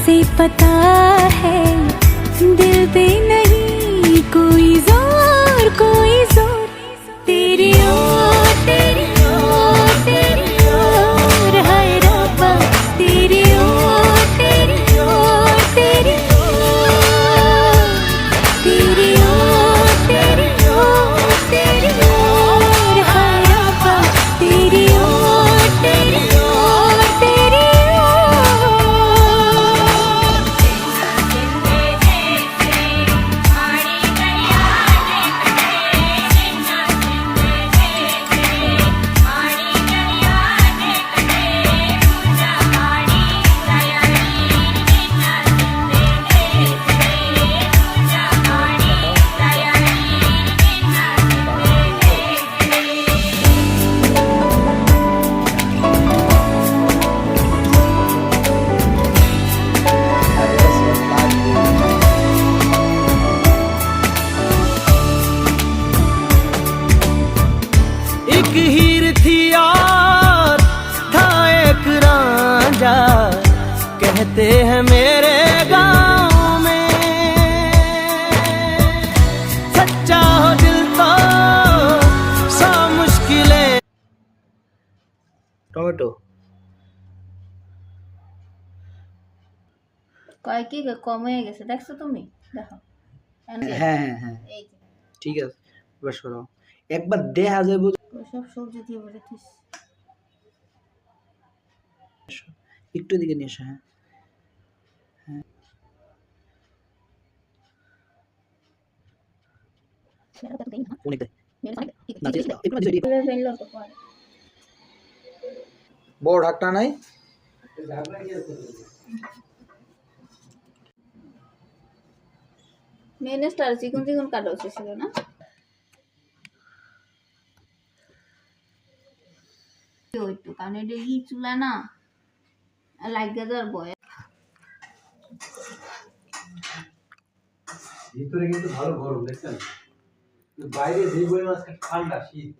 से पता है दिल पे नहीं कोई जोर तेरी ओर तेरी ओर तेरी ओर हाय रब्बा तेरी ओर तेरी ओर तेरी ओर तेरी ओर तेरी ओर तेरी ओर हाय रब्बा तेरी ओर तेरी ओर तेरी एक हीर थी और था एक रांझा, कहते हैं मेरे गांव में सच्चा हो दिल तो सौ मुश्किलें। टमेटो কয় কি কম হয়ে গেছে দেখছো তুমি দেখো হ্যাঁ হ্যাঁ হ্যাঁ এই যে ঠিক আছে, এবার সরাও একবার দেখা যাবে। সব সবজি দিয়ে ভরে দিস একটু দিকে নিয়ে এসো। হ্যাঁ বড় ঢাকটা নাই। মেয়নেজটা চিকন চিকন কাটা উচিত ছিল না একটু কারণ এটা ই চুলা না লাগে যাওয়ার ভয় ভিতরে কিন্তু ভালো গরম দেখছেন, বাইরে যে পরিমাণ ঠান্ডা শীত।